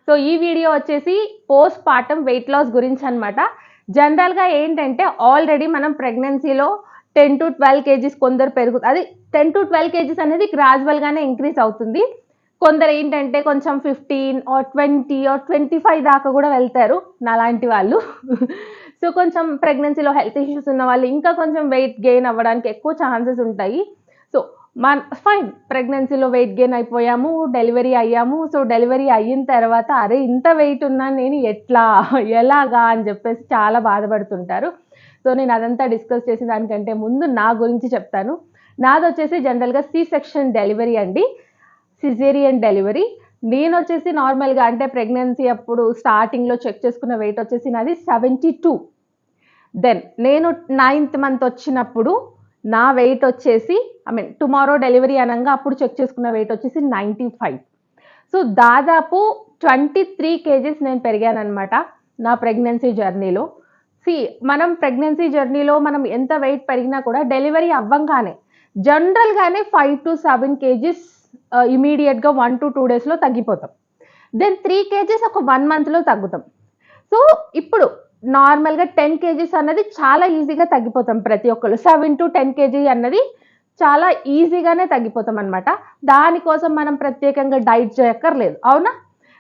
So ఈ video వచ్చేసి post partum weight loss గురించి అనమాట. జనరల్గా ఏంటంటే ఆల్రెడీ మనం ప్రెగ్నెన్సీలో 10 to 12 kgs కొందరు పెరుగుతుంది. అది 10 to 12 kgs అనేది గ్రాడ్యువల్గానే ఇంక్రీజ్ అవుతుంది. కొందరు ఏంటంటే కొంచెం 15 or 20 or 25 దాకా కూడా వెళ్తారు నాలాంటి వాళ్ళు. సో కొంచెం ప్రెగ్నెన్సీలో హెల్త్ ఇష్యూస్ ఉన్న వాళ్ళు ఇంకా కొంచెం వెయిట్ గెయిన్ అవ్వడానికి ఎక్కువ ఛాన్సెస్ ఉంటాయి. సో ఫైన్, ప్రెగ్నెన్సీలో వెయిట్ గెయిన్ అయిపోయాము, డెలివరీ అయ్యాము. సో డెలివరీ అయిన తర్వాత అరే ఇంత వెయిట్ ఉన్నాను నేను ఎలాగా అని చెప్పేసి చాలా బాధపడుతుంటారు. సో నేను అదంతా డిస్కస్ చేసి దానికంటే ముందు నా గురించి చెప్తాను. నాది వచ్చేసి జనరల్గా సి సెక్షన్ డెలివరీ అండి, సిజేరియన్ డెలివరీ. నేను వచ్చేసి నార్మల్గా అంటే ప్రెగ్నెన్సీ అప్పుడు స్టార్టింగ్లో చెక్ చేసుకున్న వెయిట్ వచ్చేసి నాది 72. దెన్ నేను 9th month వచ్చినప్పుడు నా వెయిట్ వచ్చేసి టుమారో డెలివరీ అనగా అప్పుడు చెక్ చేసుకున్న వెయిట్ వచ్చేసి 95. సో దాదాపు 23 kgs నేను పెరిగాను అనమాట నా ప్రెగ్నెన్సీ జర్నీలో. మనం ప్రెగ్నెన్సీ జర్నీలో మనం ఎంత వెయిట్ పెరిగినా కూడా డెలివరీ అవ్వంగానే జనరల్గానే 5 to 7 kgs ఇమీడియట్గా 1 to 2 daysలో తగ్గిపోతాం. దెన్ 3 kgs ఒక 1 monthలో తగ్గుతాం. సో ఇప్పుడు నార్మల్గా 10 kgs అన్నది చాలా ఈజీగా తగ్గిపోతాం ప్రతి ఒక్కరు. 7 to 10 kg అన్నది చాలా ఈజీగానే తగ్గిపోతాం అనమాట. దానికోసం మనం ప్రత్యేకంగా డైట్ చేయక్కర్లేదు, అవునా?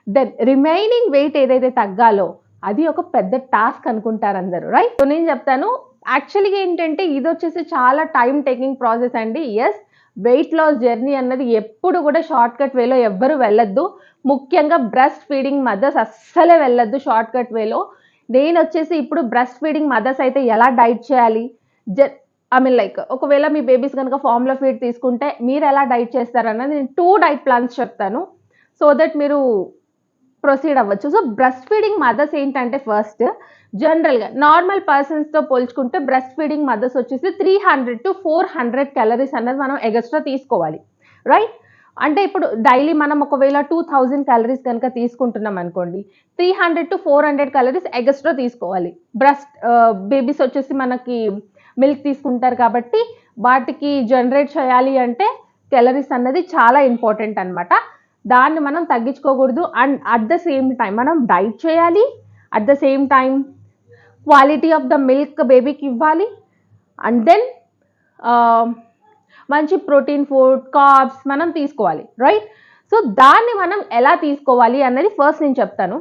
దెన్ రిమైనింగ్ వెయిట్ ఏదైతే తగ్గాలో అది ఒక పెద్ద టాస్క్ అనుకుంటారు అందరూ, రైట్? సో నేను చెప్తాను, యాక్చువల్గా ఏంటంటే ఇది వచ్చేసి చాలా టైం టేకింగ్ ప్రాసెస్ అండి. ఎస్, వెయిట్ లాస్ జర్నీ అన్నది ఎప్పుడు కూడా షార్ట్ కట్ వేలో ఎవ్వరు వెళ్ళొద్దు. ముఖ్యంగా బ్రెస్ట్ ఫీడింగ్ మదర్స్ అస్సలే వెళ్ళొద్దు షార్ట్ కట్ వేలో. నేను వచ్చేసి ఇప్పుడు బ్రెస్ట్ ఫీడింగ్ మదర్స్ అయితే ఎలా డైట్ చేయాలి, లైక్ ఒకవేళ మీ బేబీస్ కనుక ఫార్ములా ఫీడ్ తీసుకుంటే మీరు ఎలా డైట్ చేస్తారన్నది నేను 2 డైట్ ప్లాన్స్ చెప్తాను, సో దట్ మీరు ప్రొసీడ్ అవ్వచ్చు. సో బ్రెస్ట్ ఫీడింగ్ మదర్స్ ఏంటంటే ఫస్ట్ జనరల్గా నార్మల్ పర్సన్స్తో పోల్చుకుంటే బ్రెస్ట్ ఫీడింగ్ మదర్స్ వచ్చేసి 300 to 400 calories అన్నది మనం ఎక్స్ట్రా తీసుకోవాలి, రైట్? అంటే ఇప్పుడు డైలీ మనం ఒకవేళ 2000 calories కనుక తీసుకుంటున్నాం అనుకోండి, 300 to 400 calories ఎక్స్ట్రా తీసుకోవాలి. బ్రెస్ట్ బేబీస్ వచ్చేసి మనకి మిల్క్ తీసుకుంటారు కాబట్టి వాటికి జనరేట్ చేయాలి అంటే క్యాలరీస్ అన్నది చాలా ఇంపార్టెంట్ అనమాట. దాన్ని మనం తగ్గించుకోకూడదు. And at the same time మనం డైట్ చేయాలి, at the same time quality of the milk బేబీకి ఇవ్వాలి. అండ్ దెన్ మంచి ప్రోటీన్ ఫుడ్, కార్బ్స్ మనం తీసుకోవాలి, రైట్? సో దాన్ని మనం ఎలా తీసుకోవాలి అన్నది ఫస్ట్ నేను చెప్తాను.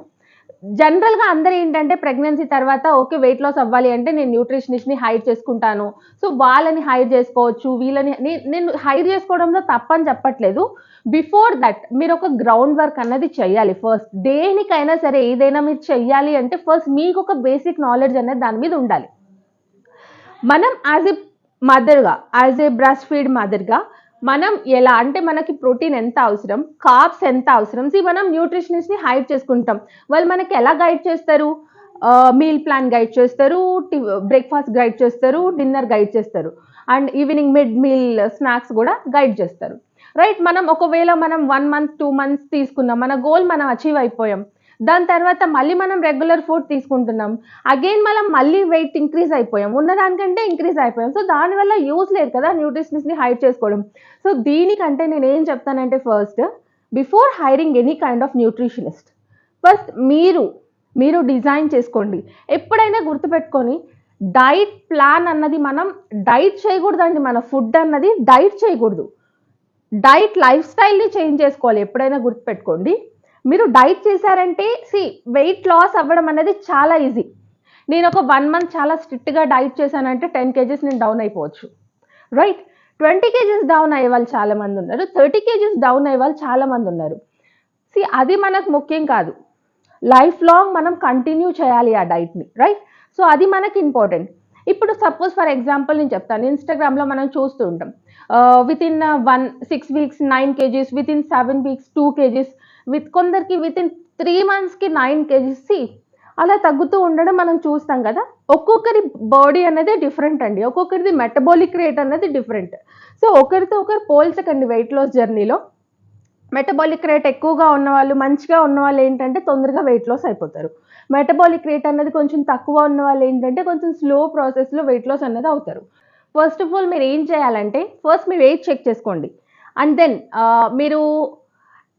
జనరల్గా అందరూ ఏంటంటే ప్రెగ్నెన్సీ తర్వాత ఓకే వెయిట్ లాస్ అవ్వాలి అంటే నేను న్యూట్రిషనిస్ట్ని హైర్ చేసుకుంటాను, సో వాళ్ళని హైర్ చేసుకోవచ్చు, వీళ్ళని నేను హైర్ చేసుకోవడంలో తప్పని చెప్పట్లేదు. బిఫోర్ దట్ మీరు ఒక గ్రౌండ్ వర్క్ అన్నది చెయ్యాలి. ఫస్ట్ దేనికైనా సరే ఏదైనా మీరు చెయ్యాలి అంటే ఫస్ట్ మీకు ఒక బేసిక్ నాలెడ్జ్ అనేది దాని మీద ఉండాలి. మనం యాజ్ ఏ మదర్గా, యాజ్ ఏ బ్రెస్ట్ ఫీడ్ మదర్గా మనం ఎలా అంటే మనకి ప్రోటీన్ ఎంత అవసరం, కార్బ్స్ ఎంత అవసరం, మనం న్యూట్రిషనిస్ట్ని హైర్ చేసుకుంటాం. వాళ్ళు మనకి ఎలా గైడ్ చేస్తారు? మీల్ ప్లాన్ గైడ్ చేస్తారు, బ్రేక్ఫాస్ట్ గైడ్ చేస్తారు, డిన్నర్ గైడ్ చేస్తారు, and evening mid meal snacks కూడా గైడ్ చేస్తారు, రైట్? ఒకవేళ మనం 1 month 2 months తీసుకున్నాం, మన గోల్ మనం అచీవ్ అయిపోయాం, దాని తర్వాత మళ్ళీ మనం రెగ్యులర్ ఫుడ్ తీసుకుంటున్నాం, అగైన్ మనం మళ్ళీ వెయిట్ ఇంక్రీజ్ అయిపోయాం, ఉన్నదానికంటే ఇంక్రీజ్ అయిపోయాం. సో దానివల్ల యూజ్ లేదు కదా న్యూట్రిషనిస్ట్ని హైర్ చేసుకోవడం. సో దీనికంటే నేను ఏం చెప్తానంటే first before hiring any kind of nutritionist first మీరు డిజైన్ చేసుకోండి. ఎప్పుడైనా గుర్తుపెట్టుకొని డైట్ ప్లాన్ అన్నది మనం డైట్ చేయకూడదండి, మన ఫుడ్ అన్నది డైట్ చేయకూడదు, డైట్ లైఫ్ స్టైల్ని చేంజ్ చేసుకోవాలి. ఎప్పుడైనా గుర్తుపెట్టుకోండి, మీరు డైట్ చేశారంటే వెయిట్ లాస్ అవ్వడం అనేది చాలా ఈజీ. నేను ఒక 1 month చాలా స్ట్రిక్ట్గా డైట్ చేశానంటే 10 kgs నేను డౌన్ అయిపోవచ్చు, రైట్? 20 kgs డౌన్ అయ్యే వాళ్ళు చాలామంది ఉన్నారు, 30 kgs డౌన్ అయ్యే వాళ్ళు చాలామంది ఉన్నారు. అది మనకు ముఖ్యం కాదు, లైఫ్ లాంగ్ మనం కంటిన్యూ చేయాలి ఆ డైట్ని, రైట్? సో అది మనకి ఇంపార్టెంట్. ఇప్పుడు సపోజ్ ఫర్ ఎగ్జాంపుల్ నేను చెప్తాను, ఇన్స్టాగ్రామ్లో మనం చూస్తూ ఉంటాం within 6 weeks 9 kgs, within 7 weeks 2 kgs, కొందరికి వితిన్ 3 monthsకి 9 kgs అలా తగ్గుతూ ఉండడం మనం చూస్తాం కదా. ఒక్కొక్కరి బాడీ అనేది డిఫరెంట్ అండి, ఒక్కొక్కరిది మెటబాలిక్ రేట్ అనేది డిఫరెంట్. సో ఒకరితో ఒకరు పోల్చకండి వెయిట్ లాస్ జర్నీలో. మెటబాలిక్ రేట్ ఎక్కువగా ఉన్నవాళ్ళు, మంచిగా ఉన్నవాళ్ళు ఏంటంటే తొందరగా వెయిట్ లాస్ అయిపోతారు. మెటబాలిక్ రేట్ అనేది కొంచెం తక్కువ ఉన్న వాళ్ళు ఏంటంటే కొంచెం స్లో ప్రాసెస్లో వెయిట్ లాస్ అనేది అవుతారు. ఫస్ట్ ఆఫ్ ఆల్ మీరు ఏం చేయాలంటే ఫస్ట్ మీ వెయిట్ చెక్ చేసుకోండి, అండ్ దెన్ మీరు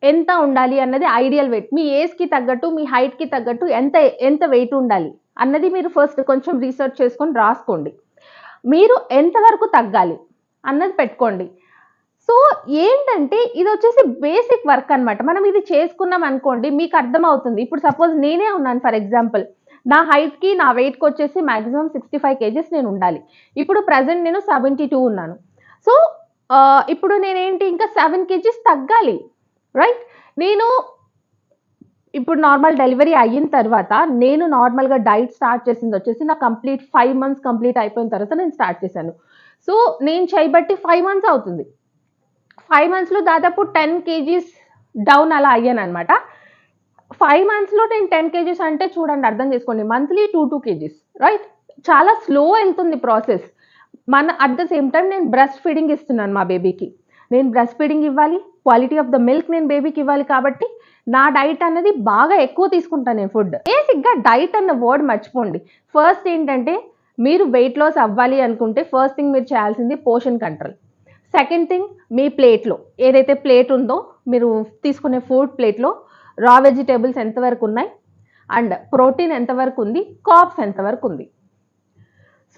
ఎంత ఉండాలి అన్నది ఐడియల్ వెయిట్. మీ ఏజ్‌కి తగ్గట్టు, మీ హైట్‌కి తగ్గట్టు ఎంత ఎంత వెయిట్ ఉండాలి అన్నది మీరు ఫస్ట్ కొంచెం రీసెర్చ్ చేసుకొని రాసుకోండి. మీరు ఎంత వరకు తగ్గాలి అన్నది పెట్టుకోండి. సో, ఏంటంటే ఇదొచ్చేసి బేసిక్ వర్క్ అనమాట. మనం ఇది చేసుకున్నాం అనుకోండి మీకు అర్థమవుతుంది. ఇప్పుడు సపోజ్ నేనే ఉన్నాను ఫర్ ఎగ్జాంపుల్. నా హైట్‌కి, నా వెయిట్‌కొచ్చేసి మాక్సిమం 65 కేజీస్ నేను ఉండాలి. ఇప్పుడు ప్రెజెంట్ నేను 72 ఉన్నాను. సో, ఇప్పుడు నేనేంటి ఇంకా 7 కేజీస్ తగ్గాలి. రైట్? నేను ఇప్పుడు నార్మల్ డెలివరీ అయిన తర్వాత నేను నార్మల్‌గా డైట్ స్టార్ట్ చేసిందొచ్చేసి నా కంప్లీట్ 5 మంత్స్ కంప్లీట్ అయిపోయిన తర్వాత నేను స్టార్ట్ చేశాను. సో, నేను చేయబట్టి 5 మంత్స్ అవుతుంది. 5 మంత్స్‌లో దాదాపు 10 కేజీస్ డౌన్ అలా అయ్యాననమాట. 5 మంత్స్‌లో నేను 10 కేజీస్ అంటే చూడండి అర్థం చేసుకోండి. Monthly 2 kgs right? చాలా స్లో ఎళ్తుంది process. At the same time నేను బ్రెస్ట్ ఫీడింగ్ ఇస్తున్నాను మా బేబీకి. నేను బ్రెస్ట్ ఫీడింగ్ ఇవ్వాలి. క్వాలిటీ ఆఫ్ ద మిల్క్ నేను బేబీకి ఇవ్వాలి కాబట్టి నా డైట్ అనేది బాగా ఎక్కువ తీసుకుంటాను నేను ఫుడ్. బేసిక్‌గా డైట్ అన్న వర్డ్ మర్చిపోండి. ఫస్ట్ ఏంటంటే మీరు వెయిట్ లాస్ అవ్వాలి అనుకుంటే ఫస్ట్ థింగ్ మీరు చేయాల్సింది పోర్షన్ కంట్రోల్. సెకండ్ థింగ్ మీ ప్లేట్‌లో ఏదైతే ప్లేట్ ఉందో మీరు తీసుకునే ఫుడ్ ప్లేట్‌లో రా వెజిటబుల్స్ ఎంతవరకు ఉన్నాయి అండ్ ప్రోటీన్ ఎంతవరకు ఉంది, కార్బ్స్ ఎంతవరకు ఉంది.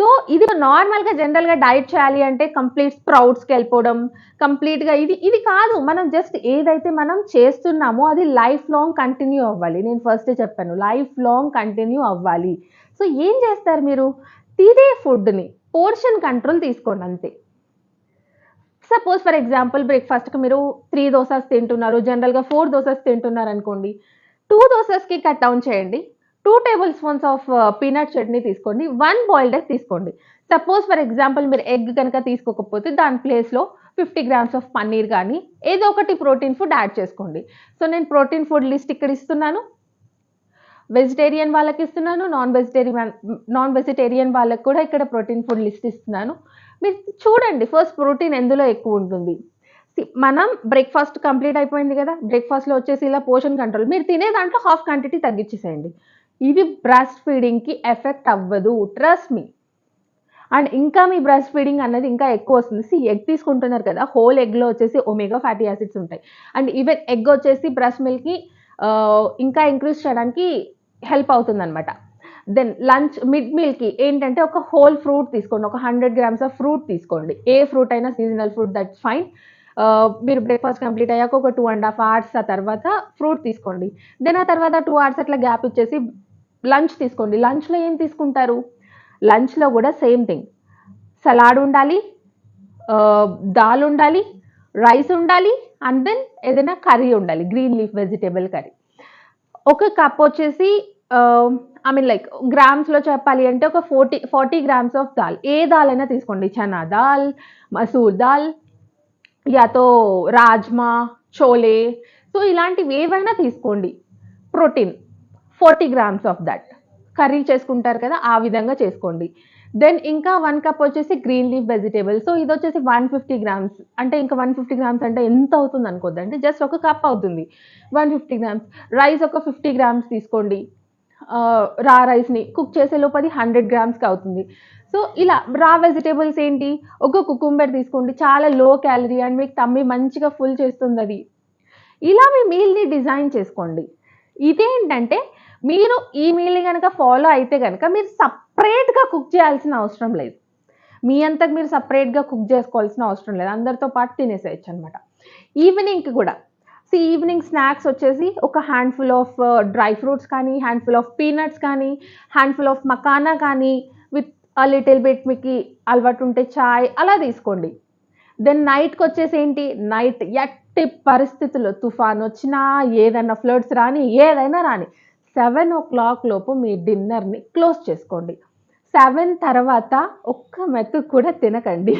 సో ఇది నార్మల్‌గా జనరల్‌గా డైట్ చేయాలి అంటే కంప్లీట్ స్ప్రౌట్స్‌కి వెళ్ళిపోవడం, కంప్లీట్‌గా ఇది కాదు. మనం జస్ట్ ఏదైతే మనం చేస్తున్నామో అది లైఫ్ లాంగ్ కంటిన్యూ అవ్వాలి. నేను ఫస్టే చెప్పాను. లైఫ్ లాంగ్ కంటిన్యూ అవ్వాలి. సో ఏం చేస్తారు మీరు? తినే ఫుడ్‌ని పోర్షన్ కంట్రోల్ తీసుకోండి అంతే. సపోజ్ ఫర్ ఎగ్జాంపుల్ బ్రేక్‌ఫాస్ట్‌కి మీరు 3 దోసస్ తింటున్నారు. జనరల్‌గా 4 దోసస్ తింటున్నారనుకోండి. 2 దోసస్‌కి కట్ డౌన్ చేయండి. 2 table spoons of peanut chutney తీసుకోండి. 1 బాయిల్డ్ ఎగ్ తీసుకోండి. సపోజ్ ఫర్ ఎగ్జాంపుల్ మీరు ఎగ్ కనుక తీసుకోకపోతే దాని ప్లేస్‌లో 50 గ్రామ్స్ ఆఫ్ పన్నీర్ గానీ, ఏదో ఒకటి ప్రోటీన్ ఫుడ్ యాడ్ చేసుకోండి. సో నేను ప్రోటీన్ ఫుడ్ లిస్ట్ ఇక్కడ ఇస్తున్నాను. వెజిటేరియన్ వాళ్ళకి ఇస్తున్నాను. నాన్ వెజిటేరియన్ వాళ్ళకి కూడా ఇక్కడ ప్రోటీన్ ఫుడ్ లిస్ట్ ఇస్తున్నాను. మీరు చూడండి ఫస్ట్ ప్రోటీన్ ఎందులో ఎక్కువ ఉంటుంది. మనం బ్రేక్‌ఫాస్ట్ కంప్లీట్ అయిపోయింది కదా! బ్రేక్‌ఫాస్ట్‌లో వచ్చేసి ఇలా పోర్షన్ కంట్రోల్. మీరు తినే దాంట్లో హాఫ్ క్వాంటిటీ తగ్గించేసేయండి. ఇది బ్రెస్ట్ ఫీడింగ్‌కి ఎఫెక్ట్ అవ్వదు. Trust me. అండ్ ఇంకా మీ బ్రెస్ట్ ఫీడింగ్ అన్నది ఇంకా ఎక్కువ వస్తుంది. ఎగ్ తీసుకుంటున్నారు కదా! హోల్ ఎగ్‌లో వచ్చేసి ఒమేగా ఫ్యాటీ యాసిడ్స్ ఉంటాయి. అండ్ ఈవెన్ ఎగ్ వచ్చేసి బ్రెస్ట్ మిల్క్‌ని ఇంకా ఇంక్రీజ్ చేయడానికి హెల్ప్ అవుతుందనమాట. దెన్ లంచ్ మిడ్ మీల్‌కి ఏంటంటే ఒక హోల్ ఫ్రూట్ తీసుకోండి. ఒక 100 గ్రామ్స్ ఆఫ్ ఫ్రూట్ తీసుకోండి. ఏ ఫ్రూట్ అయినా సీజనల్ ఫ్రూట్ దట్స్ ఫైన్. మీరు బ్రేక్‌ఫాస్ట్ కంప్లీట్ అయ్యాక ఒక 2½ అవర్స్ ఆ తర్వాత ఫ్రూట్ తీసుకోండి. దెన్ ఆ తర్వాత 2 అవర్స్ అట్లా గ్యాప్ ఇచ్చేసి లంచ్ తీసుకోండి. లంచ్‌లో ఏం తీసుకుంటారు? లంచ్‌లో కూడా సేమ్ థింగ్. సలాడ్ ఉండాలి, దాల్ ఉండాలి, రైస్ ఉండాలి అండ్ దెన్ ఏదైనా కర్రీ ఉండాలి. Green leaf vegetable curry. ఒక కప్ వచ్చేసి ఐ మీన్ లైక్ గ్రామ్స్‌లో చెప్పాలి అంటే ఒక 40 గ్రామ్స్ ఆఫ్ దాల్. ఏ దాల్ అయినా తీసుకోండి. చనా దాల్, మసూర్ దాల్ యా తో రాజ్మా, చోలే సో ఇలాంటివి ఏవైనా తీసుకోండి. Protein 40 grams of that. Curry చేసుకుంటారు కదా! ఆ విధంగా చేసుకోండి. దెన్ ఇంకా 1 కప్ వచ్చేసి గ్రీన్ లీఫ్ వెజిటబుల్. సో ఇదొచ్చేసి 150 గ్రామ్స్. అంటే ఇంకా 150 గ్రామ్స్ అంటే ఎంత అవుతుంది అనుకోద్దండి. జస్ట్ ఒక కప్ అవుతుంది. 150 గ్రామ్స్. రైస్ ఒక 50 గ్రామ్స్ తీసుకోండి. రా రైస్‌ని కుక్ చేసే లోపు అది 100 గ్రామ్స్‌కి అవుతుంది. సో ఇలా రా వెజిటబుల్స్ ఏంటి? ఒక కుకుంబర్ తీసుకోండి. చాలా లో క్యాలరీ అండ్ మీకు టమ్మీ మంచిగా ఫుల్ చేస్తుందది. ఇలా మీ మీల్‌ని డిజైన్ చేసుకోండి. ఇదేంటంటే మీరు ఈ మీల్‌ని గనక ఫాలో అయితే గనక మీరు సెపరేట్‌గా కుక్ చేయాల్సిన అవసరం లేదు. మీ అంతకు మీరు సెపరేట్‌గా కుక్ చేసుకోవాల్సిన అవసరం లేదు. అందరితో పాటు తినేసేయొచ్చనమాట. ఈవినింగ్‌కి కూడా ఈవినింగ్ స్నాక్స్ వచ్చేసి ఒక హ్యాండ్‌ఫుల్ ఆఫ్ డ్రై ఫ్రూట్స్ కానీ, హ్యాండ్‌ఫుల్ ఆఫ్ పీనట్స్ కానీ, హ్యాండ్‌ఫుల్ ఆఫ్ మకానా కానీ, విత్ లిటిల్ బిట్ మీకి అలవాటుంటే చాయ్ అలా తీసుకోండి. దెన్ నైట్‌కొచ్చేసి ఏంటి? నైట్ ఎట్టి పరిస్థితుల్లో తుఫానొచ్చినా, ఏదన్నా ఫ్లడ్స్ రాని, ఏదైనా రాని 7:00 లోపు మీ డిన్నర్‌ని క్లోజ్ చేసుకోండి. 7 తర్వాత ఒక్క మెతుకు కూడా తినకండి.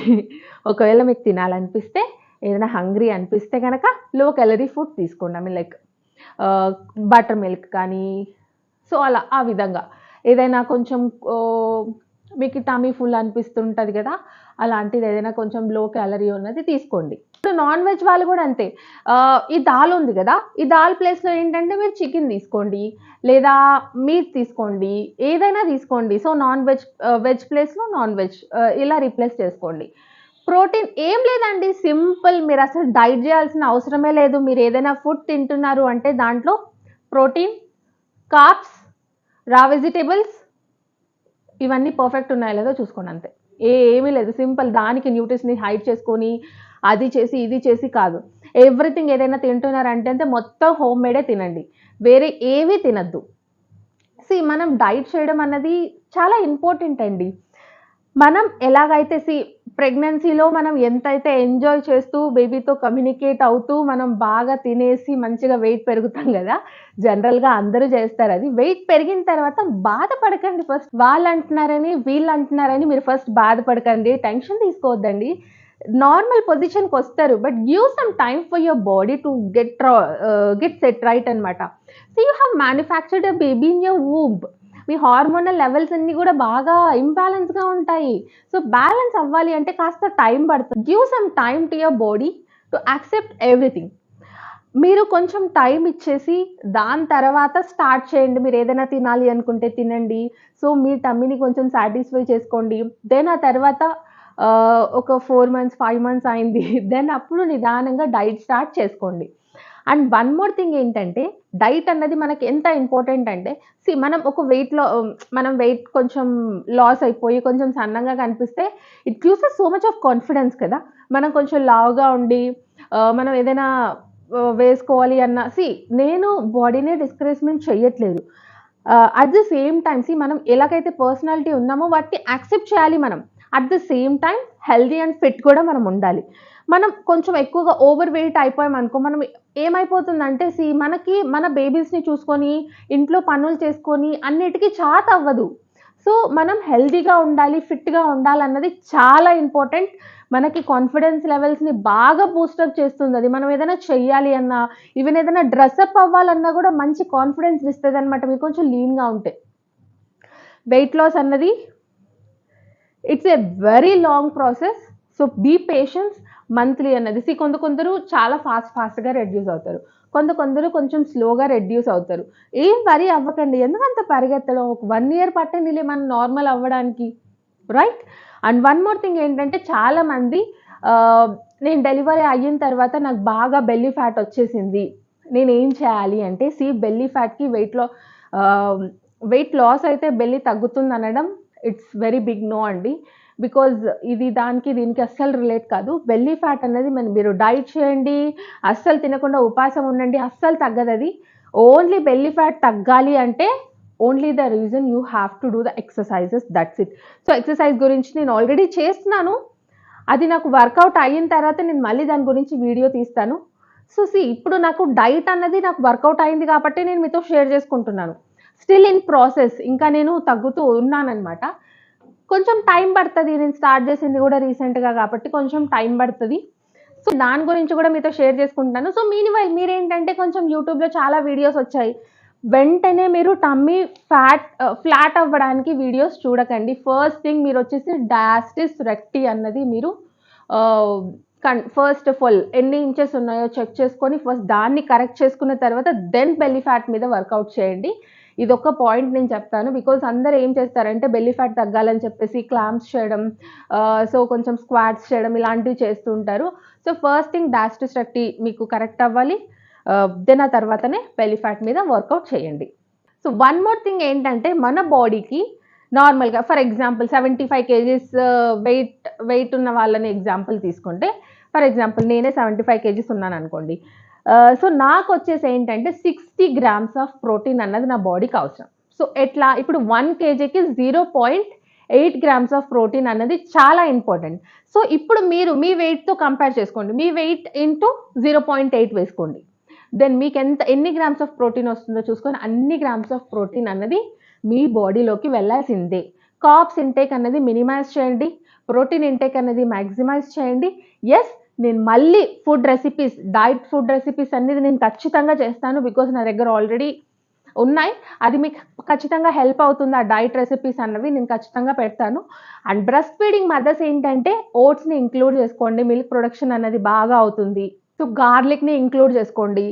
ఒకవేళ మీకు తినాలనిపిస్తే, ఏదైనా హంగ్రీ అనిపిస్తే గనక లో క్యాలరీ ఫుడ్ తీసుకోండి. I mean like butter milk కానీ, సో అలా ఆ విధంగా. ఏదైనా కొంచెం మీకు టమ్మీ ఫుల్ అనిపిస్తుంటది గదా! అలాంటిది ఏదైనా కొంచెం లో క్యాలరీ ఉన్నది తీసుకోండి. ఇప్పుడు నాన్ వెజ్ వాళ్ళు కూడా అంతే. ఈ దాల్ ఉంది గదా! ఈ దాల్ ప్లేస్‌లో ఏంటంటే మీరు చికెన్ తీసుకోండి. లేదా మీట్ తీసుకోండి. ఏదైనా తీసుకోండి. సో నాన్ వెజ్ వెజ్ ప్లేస్‌లో నాన్ వెజ్ ఇలా రీప్లేస్ చేసుకోండి. ప్రోటీన్ ఏం లేదండి, సింపుల్. మీరు అసలు డైట్ చేయాల్సిన అవసరమే లేదు. మీరు ఏదైనా ఫుడ్ తింటున్నారు అంటే దాంట్లో ప్రోటీన్, కార్బ్స్, రా వెజిటేబుల్స్ ఇవన్నీ పర్ఫెక్ట్ ఉన్నాయో లేదో చూసుకోండి అంతే. ఏమీ లేదు, సింపుల్. దానికి న్యూట్రిషన్ని హైడ్ చేసుకొని అది చేసి ఇది చేసి కాదు. ఎవ్రీథింగ్ ఏదైనా తింటున్నారంటే మొత్తం హోమ్ మేడే తినండి, వేరే ఏవి తినద్దు. మనం డైట్ చేయడం అన్నది చాలా ఇంపార్టెంట్ అండి. మనం ఎలాగైతే ప్రెగ్నెన్సీలో మనం ఎంతైతే ఎంజాయ్ చేస్తూ బేబీతో కమ్యూనికేట్ అవుతూ మనం బాగా తినేసి మంచిగా వెయిట్ పెరుగుతాం కదా, జనరల్గా అందరూ చేస్తారు. అది వెయిట్ పెరిగిన తర్వాత బాధపడకండి. ఫస్ట్ వాళ్ళు అంటున్నారని వీళ్ళు అంటున్నారని మీరు ఫస్ట్ బాధపడకండి, టెన్షన్ తీసుకోవద్దండి. నార్మల్ పొజిషన్కి వస్తారు, but give some time for your body to get set right అనమాట. You have manufactured a baby in your womb. మీ హార్మోనల్ లెవెల్స్ అన్నీ కూడా బాగా ఇంబ్యాలెన్స్గా ఉంటాయి. బ్యాలెన్స్ అవ్వాలి అంటే కాస్త టైం పడుతుంది. Give some time to your body to accept everything. మీరు కొంచెం టైం ఇచ్చేసి దాని తర్వాత స్టార్ట్ చేయండి. మీరు ఏదైనా తినాలి అనుకుంటే తినండి. మీ టమ్మీని కొంచెం సాటిస్ఫై చేసుకోండి. దెన్ ఆ తర్వాత ఒక 4 మంత్స్ 5 మంత్స్ అయింది, దెన్ అప్పుడు నిదానంగా డైట్ స్టార్ట్ చేసుకోండి. అండ్ వన్ మోర్ థింగ్ ఏంటంటే, డైట్ అన్నది మనకి ఎంత ఇంపార్టెంట్ అంటే, మనం ఒక మనం వెయిట్ కొంచెం లాస్ అయిపోయి కొంచెం సన్నంగా కనిపిస్తే it gives us so much of confidence కదా. మనం కొంచెం లావుగా ఉండి మనం ఏదైనా వేసుకోవాలి అన్న నేను బాడీనే డిస్కరేజ్మెంట్ చెయ్యట్లేదు. అట్ ద సేమ్ టైమ్ మనం ఎలాగైతే పర్సనాలిటీ ఉన్నామో వాటిని యాక్సెప్ట్ చేయాలి మనం. At the same time healthy and fit కూడా మనం ఉండాలి. మనం కొంచెం ఎక్కువగా ఓవర్ వెయిట్ అయిపోయామనుకో, మనం ఏమైపోతుందంటే మనకి మన బేబీస్ని చూసుకొని ఇంట్లో పనులు చేసుకొని అన్నిటికీ చాత అవ్వదు. మనం హెల్దీగా ఉండాలి, ఫిట్గా ఉండాలన్నది చాలా ఇంపార్టెంట్. మనకి కాన్ఫిడెన్స్ లెవెల్స్ని బాగా బూస్టప్ చేస్తుంది అది. మనం ఏదైనా చెయ్యాలి అన్నా, ఈవెన్ ఏదైనా డ్రెస్అప్ అవ్వాలన్నా కూడా మంచి కాన్ఫిడెన్స్ ఇస్తుంది అనమాట. మీరు కొంచెం లీన్గా ఉంటే. వెయిట్ లాస్ అన్నది it's a very long process. Be patience. Monthly అన్నది కొందరు చాలా ఫాస్ట్గా రెడ్యూస్ అవుతారు, కొందరు కొంచెం స్లోగా రెడ్యూస్ అవుతారు. ఏం వరీ అవ్వకండి, ఎందుకంత పరిగెత్తడం. ఒక 1 year పట్టండిలే మనం నార్మల్ అవ్వడానికి, right? And one more thing ఏంటంటే, చాలామంది నేను డెలివరీ అయిన తర్వాత నాకు బాగా బెల్లీ ఫ్యాట్ వచ్చేసింది, నేను ఏం చేయాలి అంటే, బెల్లీ ఫ్యాట్కి వెయిట్ లాస్ అయితే బెల్లీ తగ్గుతుంది అనడం ఇట్స్ వెరీ బిగ్ నో అండి. బికాజ్ ఇది దీనికి అస్సలు రిలేట్ కాదు. బెల్లీ ఫ్యాట్ అనేది మీరు డైట్ చేయండి, అస్సలు తినకుండా ఉపాసం ఉండండి, అస్సలు తగ్గదు అది. ఓన్లీ బెల్లీ ఫ్యాట్ తగ్గాలి అంటే only the reason you have to do the exercises, that's it. Exercise గురించి నేను ఆల్రెడీ చేస్తున్నాను, అది నాకు వర్కౌట్ అయిన తర్వాత నేను మళ్ళీ దాని గురించి వీడియో తీస్తాను. ఇప్పుడు నాకు డైట్ అన్నది నాకు వర్కౌట్ అయింది కాబట్టి నేను మీతో షేర్ చేసుకుంటున్నాను. స్టిల్ ఇన్ ప్రాసెస్, ఇంకా నేను తగ్గుతూ ఉన్నానన్నమాట. కొంచెం టైం పడుతుంది, నేను స్టార్ట్ చేసింది కూడా రీసెంట్గా కాబట్టి కొంచెం టైం పడుతుంది. దాని గురించి కూడా మీతో షేర్ చేసుకుంటాను. మీనివైల్ మీరేంటంటే, కొంచెం యూట్యూబ్లో చాలా వీడియోస్ వచ్చాయి, వెంటనే మీరు టమ్మీ ఫ్లాట్ అవ్వడానికి వీడియోస్ చూడకండి. ఫస్ట్ థింగ్ మీరు వచ్చేసి డాస్టిస్ రెక్టి అన్నది మీరు ఫస్ట్ ఆఫ్ ఆల్ ఎన్ని ఇంచెస్ ఉన్నాయో చెక్ చేసుకొని ఫస్ట్ దాన్ని కరెక్ట్ చేసుకున్న తర్వాత దెన్ బెల్లీ ఫ్యాట్ మీద వర్కౌట్ చేయండి. ఇదొక పాయింట్ నేను చెప్తాను. బికాజ్ అందరూ ఏం చేస్తారంటే, బెల్లీ ఫ్యాట్ తగ్గాలని చెప్పేసి క్లాంప్స్ చేయడం, కొంచెం స్క్వాట్స్ చేయడం ఇలాంటివి చేస్తూ ఉంటారు. ఫస్ట్ థింగ్ డాస్టిస్ రెక్టి మీకు కరెక్ట్ అవ్వాలి, దెన్ ఆ తర్వాతనే బెల్లీ ఫ్యాట్ మీద వర్కౌట్ చేయండి. వన్ మోర్ థింగ్ ఏంటంటే, మన బాడీకి నార్మల్గా ఫర్ ఎగ్జాంపుల్ 75 kgs వెయిట్ ఉన్న వాళ్ళని ఎగ్జాంపుల్ తీసుకుంటే, ఫర్ ఎగ్జాంపుల్ నేనే 75 kgs ఉన్నాను అనుకోండి. నాకు వచ్చేసి ఏంటంటే 60 grams ఆఫ్ ప్రోటీన్ అన్నది నా బాడీకి అవసరం. ఎట్లా, ఇప్పుడు 1 kgకి 0.8 grams ఆఫ్ ప్రోటీన్ అన్నది చాలా ఇంపార్టెంట్. ఇప్పుడు మీరు మీ వెయిట్తో కంపేర్ చేసుకోండి, మీ వెయిట్ ఇంటూ 0.8 వేసుకోండి. దెన్ మీకు ఎన్ని గ్రామ్స్ ఆఫ్ ప్రోటీన్ వస్తుందో చూసుకొని అన్ని గ్రామ్స్ ఆఫ్ ప్రోటీన్ అన్నది మీ బాడీలోకి వెళ్ళాల్సిందే. కార్బ్స్ ఇంటేక్ అన్నది మినిమైజ్ చేయండి, ప్రోటీన్ ఇంటేక్ అనేది మ్యాక్సిమైజ్ చేయండి. ఎస్, నేను మళ్ళీ డైట్ ఫుడ్ రెసిపీస్ అనేది నేను ఖచ్చితంగా చేస్తాను. బికాజ్ నా దగ్గర ఆల్రెడీ ఉన్నాయి, అది మీకు ఖచ్చితంగా హెల్ప్ అవుతుంది. ఆ డైట్ రెసిపీస్ అన్నవి నేను ఖచ్చితంగా పెడతాను. అండ్ బ్రెస్ట్ ఫీడింగ్ మదర్స్ ఏంటంటే, ఓట్స్ని ఇంక్లూడ్ చేసుకోండి, మిల్క్ ప్రొడక్షన్ అన్నది బాగా అవుతుంది. గార్లిక్ని ఇంక్లూడ్ చేసుకోండి,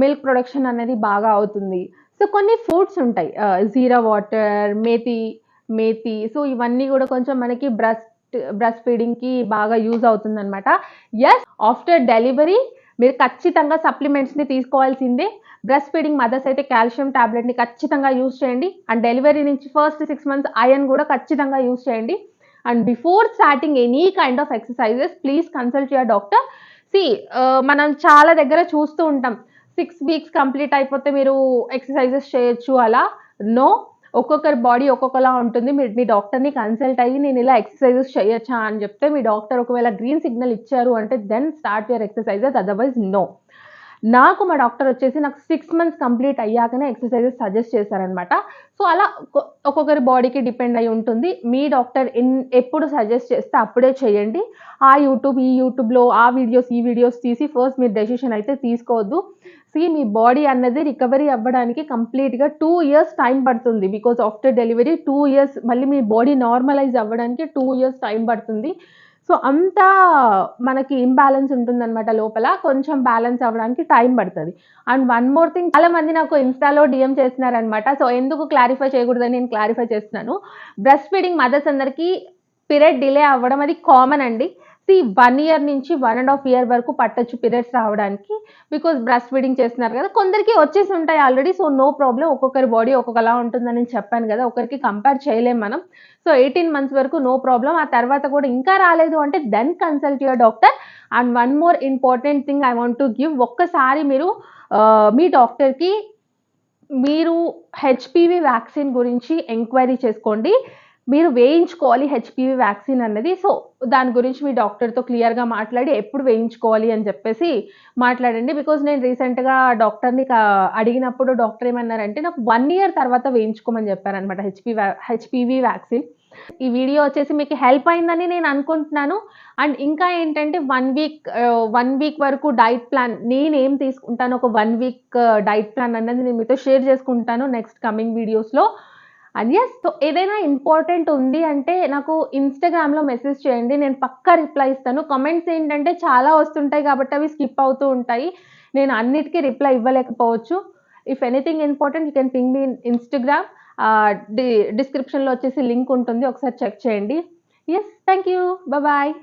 మిల్క్ ప్రొడక్షన్ అనేది బాగా అవుతుంది. కొన్ని ఫుడ్స్ ఉంటాయి, జీరా వాటర్, మేతి, ఇవన్నీ కూడా కొంచెం మనకి బ్రెస్ట్ బ్రెస్ట్ ఫీడింగ్కి బాగా యూజ్ అవుతుందన్నమాట. ఎస్, ఆఫ్టర్ డెలివరీ మీరు ఖచ్చితంగా సప్లిమెంట్స్ని తీసుకోవాల్సిందే. బ్రెస్ట్ ఫీడింగ్ మదర్స్ అయితే కాల్షియం టాబ్లెట్ని ఖచ్చితంగా యూజ్ చేయండి. అండ్ డెలివరీ నుంచి ఫస్ట్ 6 months ఐరన్ కూడా ఖచ్చితంగా యూజ్ చేయండి. And before starting any kind of exercises please consult your doctor. మనం చాలా దగ్గర చూస్తూ ఉంటాం, 6 weeks కంప్లీట్ అయిపోతే మీరు ఎక్సర్సైజెస్ చేయొచ్చు అలా. నో, ఒక్కొక్కరి బాడీ ఒక్కొక్కలా ఉంటుంది. మీరు మీ డాక్టర్ని కన్సల్ట్ అయ్యి నేను ఇలా ఎక్సర్సైజెస్ చేయొచ్చా అని చెప్తే మీ డాక్టర్ ఒకవేళ గ్రీన్ సిగ్నల్ ఇచ్చారు అంటే then start your exercises, otherwise no. నాకు మా డాక్టర్ వచ్చేసి నాకు 6 months కంప్లీట్ అయ్యాకనే ఎక్సర్సైజెస్ సజెస్ట్ చేశారనమాట. సో అలా ఒక్కొక్కరి బాడీకి డిపెండ్ అయి ఉంటుంది. మీ డాక్టర్ ఎప్పుడు సజెస్ట్ చేస్తే అప్పుడే చేయండి. ఈ యూట్యూబ్లో ఆ వీడియోస్ ఈ వీడియోస్ తీసి ఫస్ట్ మీరు డెసిషన్ అయితే తీసుకోవద్దు. మీ బాడీ అన్నది రికవరీ అవ్వడానికి కంప్లీట్గా 2 years టైం పడుతుంది. బికాజ్ ఆఫ్టర్ డెలివరీ 2 years మళ్ళీ మీ బాడీ నార్మలైజ్ అవ్వడానికి 2 years టైం పడుతుంది. సో అంతా మనకి ఇంబ్యాలెన్స్ ఉంటుందన్నమాట లోపల, కొంచెం బ్యాలెన్స్ అవ్వడానికి టైం పడుతుంది. అండ్ వన్ మోర్ థింగ్, చాలా మంది నాకు ఇన్స్టాలో డిఎం చేస్తున్నారనమాట. సో ఎందుకు క్లారిఫై చేయకూడదని నేను క్లారిఫై చేస్తున్నాను. బ్రెస్ట్ ఫీడింగ్ మదర్స్ అందరికీ పీరియడ్ డిలే అవ్వడం అది కామన్ అండి. 1 year నుంచి 1.5 year వరకు పట్టొచ్చు పీరియడ్స్ రావడానికి. బికాజ్ బ్రెస్ట్ ఫీడింగ్ చేస్తున్నారు కదా, కొందరికి వచ్చేసి ఉంటాయి ఆల్రెడీ. సో నో ప్రాబ్లం, ఒక్కొక్కరి బాడీ ఒక్కొక్కలా ఉంటుందని నేను చెప్పాను కదా, ఒకరికి కంపేర్ చేయలేం మనం. సో 18 months వరకు నో ప్రాబ్లం. ఆ తర్వాత కూడా ఇంకా రాలేదు అంటే then consult your doctor. And one more important thing I want to give, ఒక్కసారి మీరు మీ డాక్టర్కి మీరు హెచ్పివి వ్యాక్సిన్ గురించి ఎంక్వైరీ చేసుకోండి. మీరు వేయించుకోవాలి హెచ్పివి వ్యాక్సిన్ అన్నది. సో దాని గురించి మీ డాక్టర్తో క్లియర్గా మాట్లాడి ఎప్పుడు వేయించుకోవాలి అని చెప్పేసి మాట్లాడండి. బికాజ్ నేను రీసెంట్గా డాక్టర్ని అడిగినప్పుడు డాక్టర్ ఏమన్నారంటే నాకు 1 year తర్వాత వేయించుకోమని చెప్పారనమాట హెచ్పివి వ్యాక్సిన్. ఈ వీడియో వచ్చేసి మీకు హెల్ప్ అయిందని నేను అనుకుంటున్నాను. అండ్ ఇంకా ఏంటంటే 1 week వరకు డైట్ ప్లాన్ నేనేం తీసుకుంటాను, ఒక 1 week డైట్ ప్లాన్ అన్నది నేను మీతో షేర్ చేసుకుంటాను నెక్స్ట్ కమింగ్ వీడియోస్లో. అండ్ ఎస్, సో ఏదైనా ఇంపార్టెంట్ ఉంది అంటే నాకు ఇన్స్టాగ్రామ్లో మెసేజ్ చేయండి, నేను పక్కా రిప్లై ఇస్తాను. కామెంట్స్ ఏంటంటే చాలా వస్తుంటాయి కాబట్టి అవి స్కిప్ అవుతూ ఉంటాయి, నేను అన్నిటికీ రిప్లై ఇవ్వలేకపోవచ్చు. If anything important you can ping me in Instagram. డిస్క్రిప్షన్లో వచ్చేసి లింక్ ఉంటుంది, ఒకసారి చెక్ చేయండి. Yes, thank you, bye.